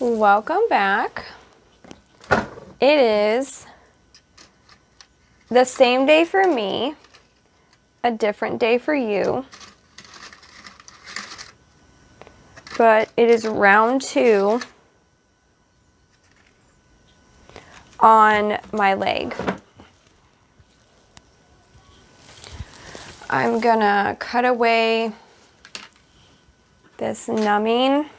Welcome back. It is the same day for me, a different day for you, but it is round 2 on my leg. I'm gonna cut away this numbing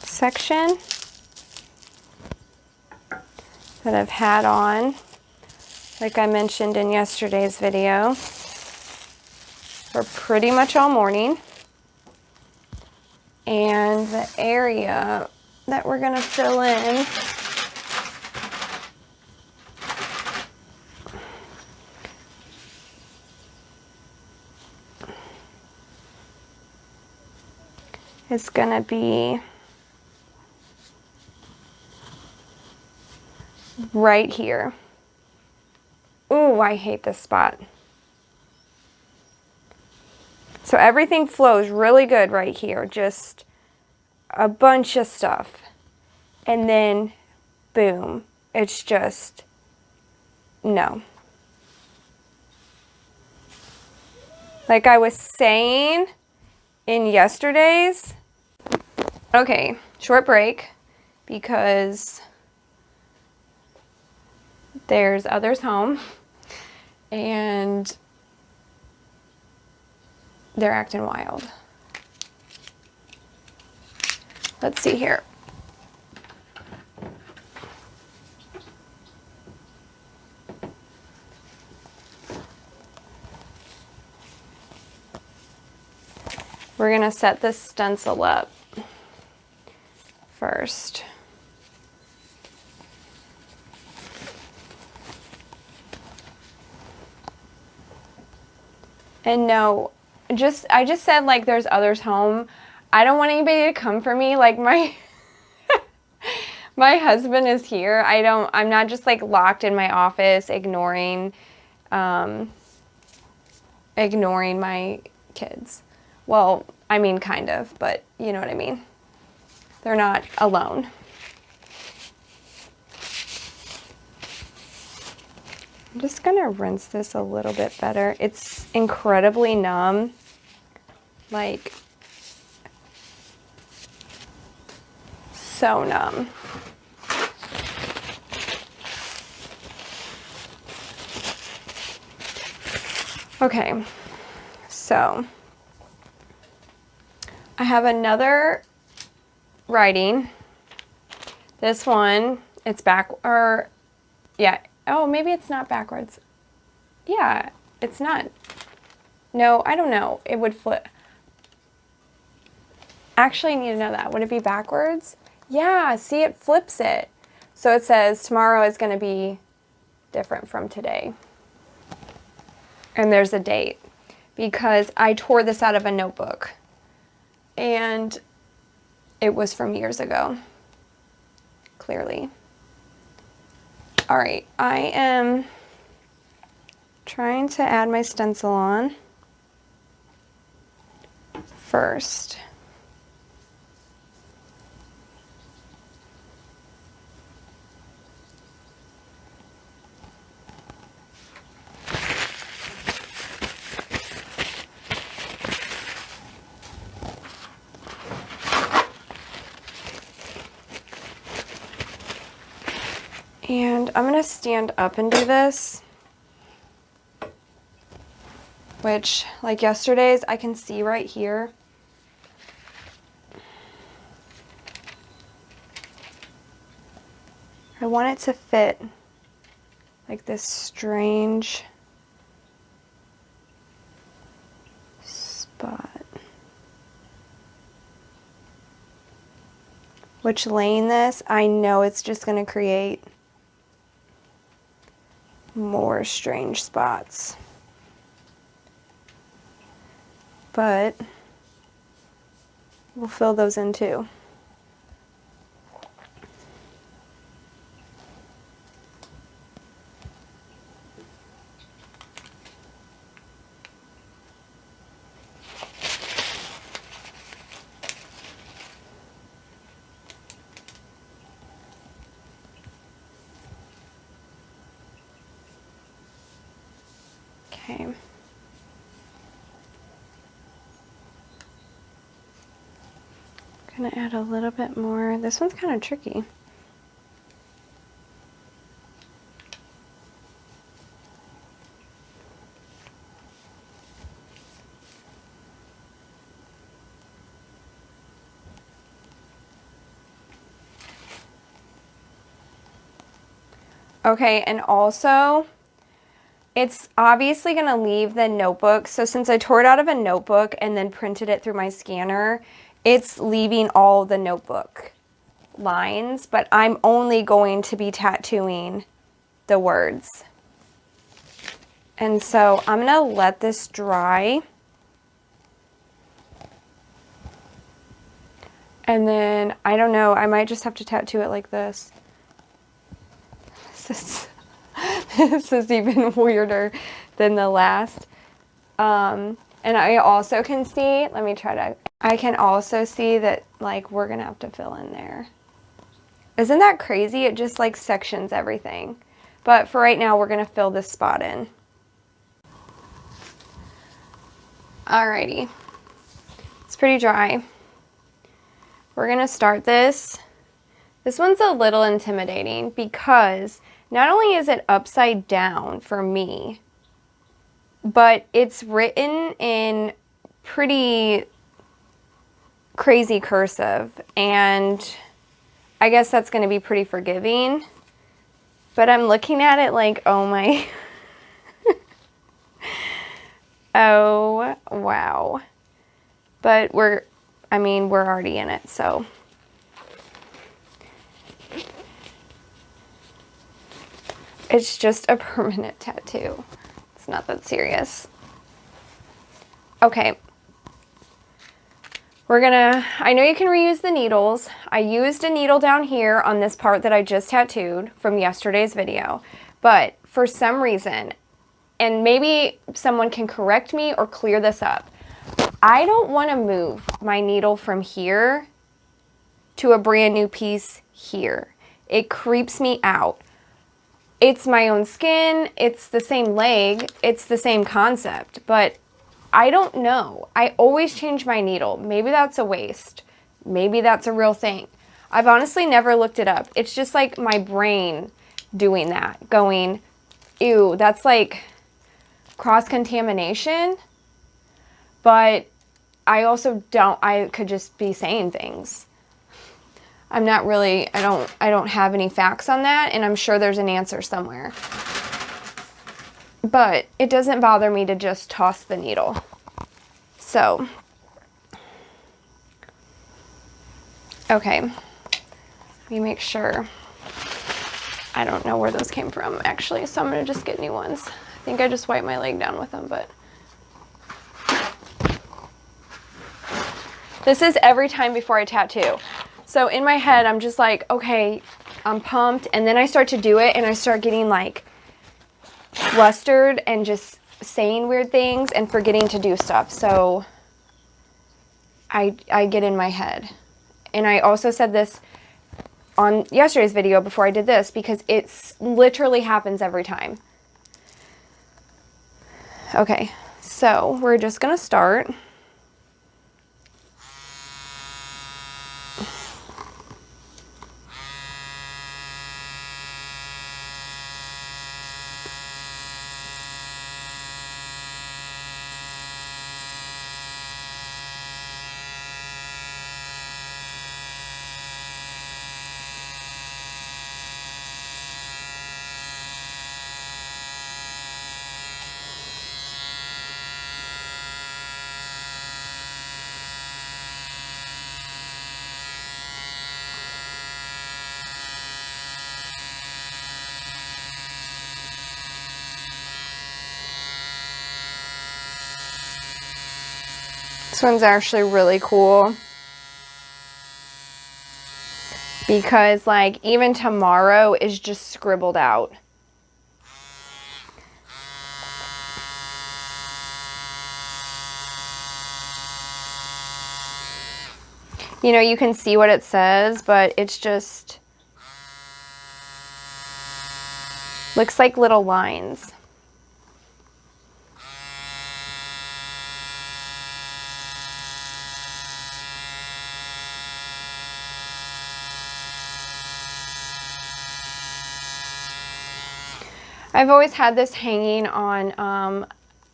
section that I've had on, like I mentioned in yesterday's video, for pretty much all morning. And the area that we're gonna fill in is gonna be right here. Ooh, I hate this spot. So everything flows really good right here, just a bunch of stuff. And then, boom, it's just, no. Like I was saying in yesterday's, okay, short break because there's others home and they're acting wild. Let's see here. We're gonna set this stencil up first. And no, I just said like there's others home. I don't want anybody to come for me. Like my husband is here. I'm not just like locked in my office ignoring my kids. Well, I mean kind of, but you know what I mean. They're not alone. I'm just gonna rinse this a little bit better. It's incredibly numb. Like, so numb. Okay, so I have another writing. This one, it's yeah. Oh, maybe it's not backwards. Yeah, it's not. No, I don't know. It would flip. Actually, I need to know that. Would it be backwards? Yeah, see, it flips it. So it says tomorrow is going to be different from today. And there's a date because I tore this out of a notebook and it was from years ago, clearly. All right, I am trying to add my stencil on first. And I'm gonna stand up and do this, which, like yesterday's, I can see right here. I want it to fit like this strange spot. Which laying this, I know it's just gonna create more strange spots. But we'll fill those in too. Okay. Gonna add a little bit more. This one's kind of tricky. Okay, and also, it's obviously going to leave the notebook. So since I tore it out of a notebook and then printed it through my scanner, it's leaving all the notebook lines, but I'm only going to be tattooing the words. And so I'm going to let this dry. And then, I don't know, I might just have to tattoo it like this. This is even weirder than the last. And I also can see, I can also see that like we're gonna have to fill in there. Isn't that crazy? It just like sections everything. But for right now, we're gonna fill this spot in. Alrighty, it's pretty dry. We're gonna start this. This one's a little intimidating because not only is it upside down for me, but it's written in pretty crazy cursive, and I guess that's going to be pretty forgiving. But I'm looking at it like, oh my, oh wow. But we're already in it, so. It's just a permanent tattoo. It's not that serious. Okay. I know you can reuse the needles. I used a needle down here on this part that I just tattooed from yesterday's video. But for some reason, and maybe someone can correct me or clear this up, I don't want to move my needle from here to a brand new piece here. It creeps me out. It's my own skin, it's the same leg, it's the same concept, but I don't know. I always change my needle. Maybe that's a waste. Maybe that's a real thing. I've honestly never looked it up. It's just like my brain doing that, going, ew, that's like cross-contamination, but I could just be saying things. I don't have any facts on that, and I'm sure there's an answer somewhere. But it doesn't bother me to just toss the needle. So, okay, let me make sure. I don't know where those came from, actually, so I'm gonna just get new ones. I think I just wiped my leg down with them, but. This is every time before I tattoo. So in my head, I'm just like, okay, I'm pumped. And then I start to do it and I start getting like flustered and just saying weird things and forgetting to do stuff. So I get in my head. And I also said this on yesterday's video before I did this because it literally happens every time. Okay, so we're just gonna start. This one's actually really cool because like even tomorrow is just scribbled out. You know, you can see what it says, but it's just looks like little lines. I've always had this hanging on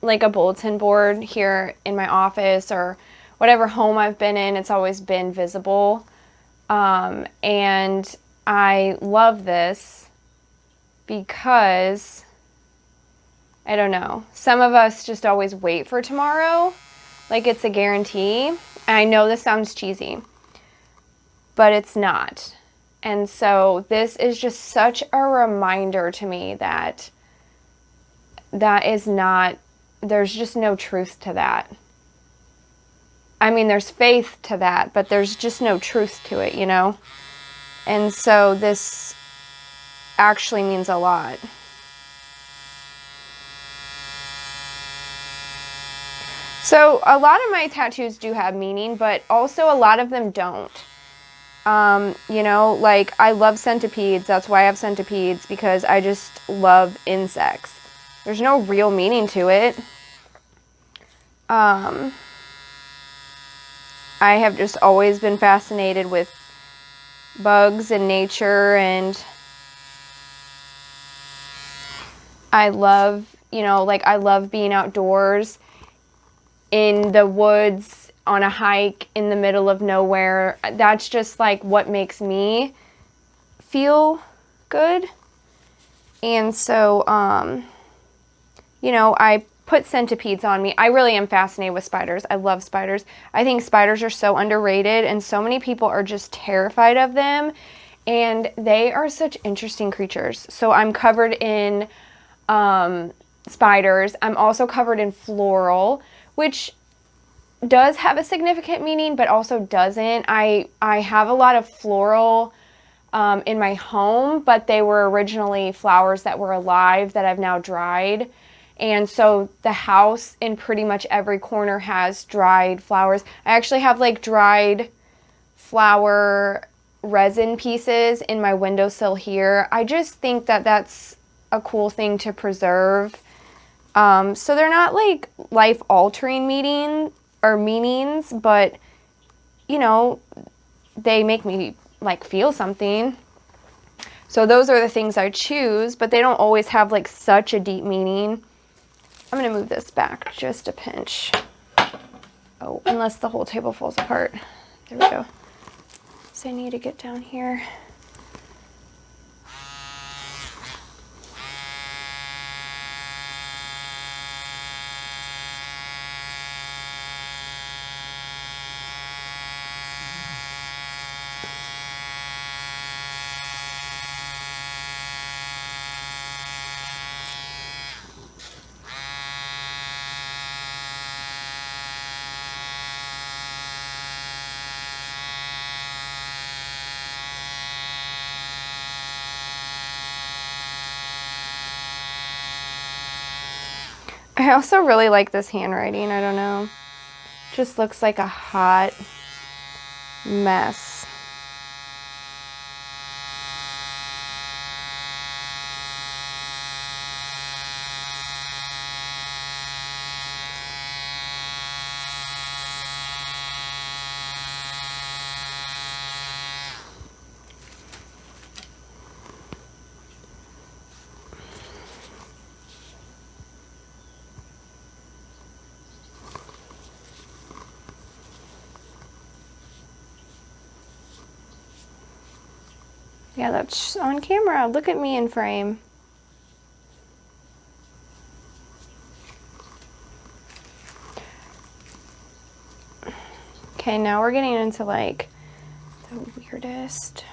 like a bulletin board here in my office or whatever home I've been in. It's always been visible. And I love this because, I don't know, some of us just always wait for tomorrow, like it's a guarantee. And I know this sounds cheesy, but it's not. And so this is just such a reminder to me that that is not, there's just no truth to that. I mean, there's faith to that, but there's just no truth to it, you know? And so this actually means a lot. So a lot of my tattoos do have meaning, but also a lot of them don't. You know, like I love centipedes. That's why I have centipedes, because I just love insects. There's no real meaning to it. I have just always been fascinated with bugs and nature, and I love, you know, like I love being outdoors in the woods on a hike in the middle of nowhere. That's just like what makes me feel good. And so, you know, I put centipedes on me. I really am fascinated with spiders. I love spiders. I think spiders are so underrated, and so many people are just terrified of them. And they are such interesting creatures. So I'm covered in spiders. I'm also covered in floral, which does have a significant meaning, but also doesn't. I have a lot of floral in my home, but they were originally flowers that were alive that I've now dried. And so the house in pretty much every corner has dried flowers. I actually have like dried flower resin pieces in my windowsill here. I just think that that's a cool thing to preserve. So they're not like life-altering meanings, but you know, they make me like feel something. So those are the things I choose, but they don't always have like such a deep meaning. I'm gonna move this back just a pinch. Oh, unless the whole table falls apart. There we go. So I need to get down here. I also really like this handwriting. I don't know. Just looks like a hot mess. Yeah, that's on camera. Look at me in frame. Okay, now we're getting into like the weirdest.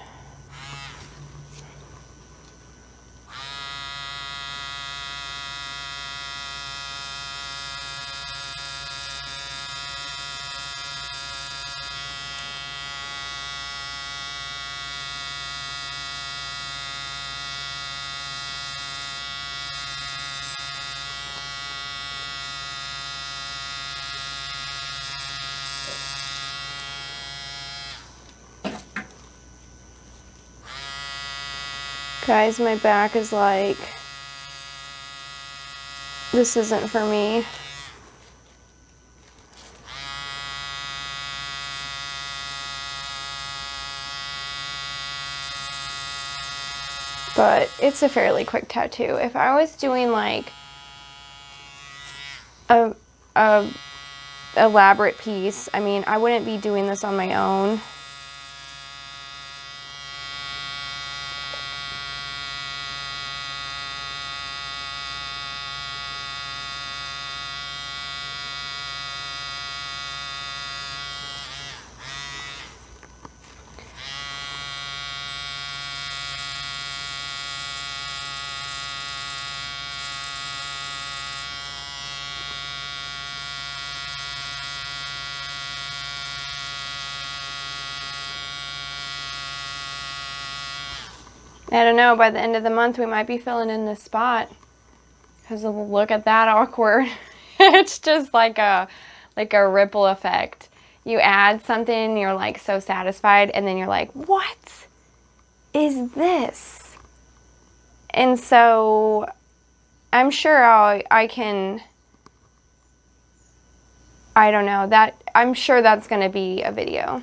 Guys, my back is like, this isn't for me. but it's a fairly quick tattoo. If I was doing like a elaborate piece, I mean, I wouldn't be doing this on my own. I don't know, by the end of the month we might be filling in this spot. Because look at that awkward. It's just like a ripple effect. You add something and you're like so satisfied, and then you're like, what is this? And so I'm sure I can, I don't know, that I'm sure that's going to be a video.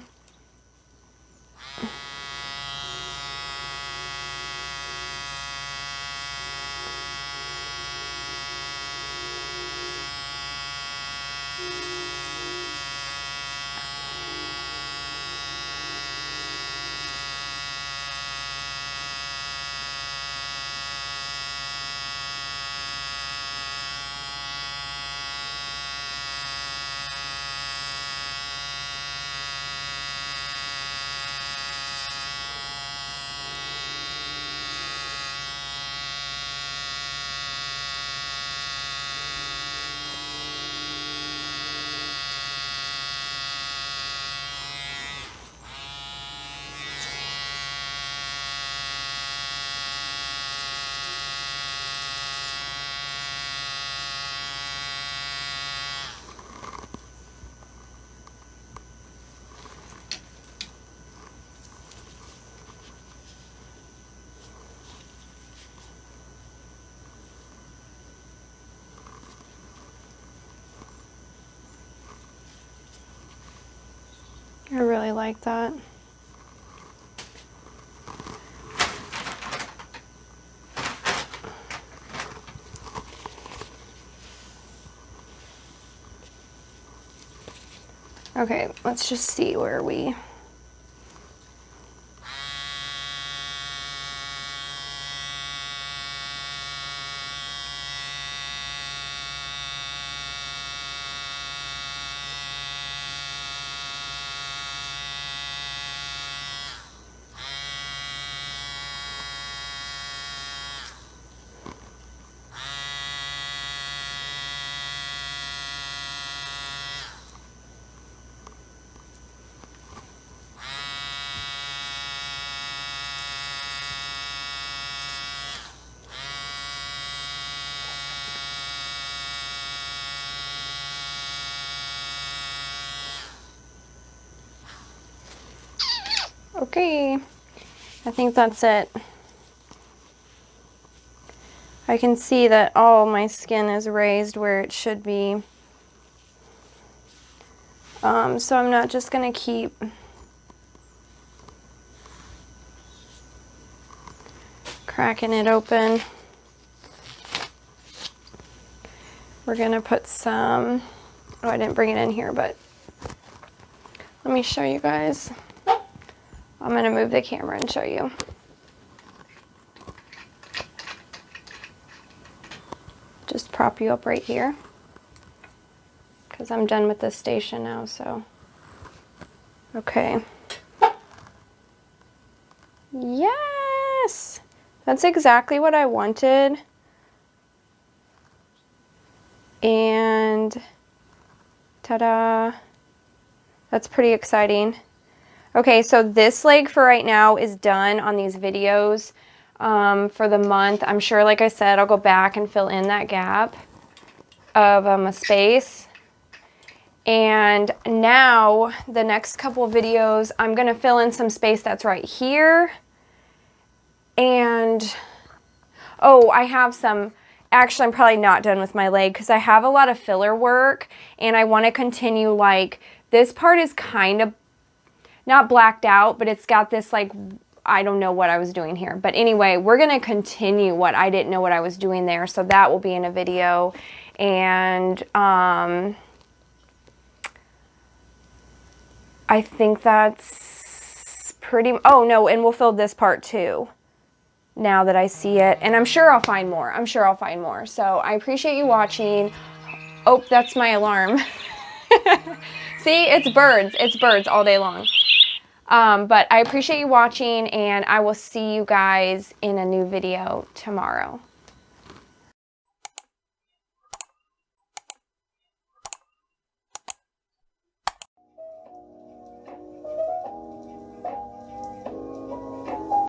I really like that. Okay, let's just see where we... Okay, I think that's it. I can see that all my skin is raised where it should be. So I'm not just gonna keep cracking it open. We're gonna put some, oh, I didn't bring it in here, but let me show you guys. I'm gonna move the camera and show you. Just prop you up right here, because I'm done with this station now, so. Okay. Yes! That's exactly what I wanted. And ta-da! That's pretty exciting. Okay, so this leg for right now is done on these videos for the month. I'm sure, like I said, I'll go back and fill in that gap of a space. And now the next couple of videos, I'm gonna fill in some space that's right here. And, oh, I have some, actually I'm probably not done with my leg because I have a lot of filler work and I wanna continue, like, this part is kind of not blacked out, but it's got this like I don't know what I was doing here. But anyway, we're going to continue what I didn't know what I was doing there. So that will be in a video. And I think that's pretty, oh no, and we'll fill this part too, now that I see it. And I'm sure I'll find more. I'm sure I'll find more. So I appreciate you watching. Oh, that's my alarm. See, it's birds all day long. But I appreciate you watching, and I will see you guys in a new video tomorrow.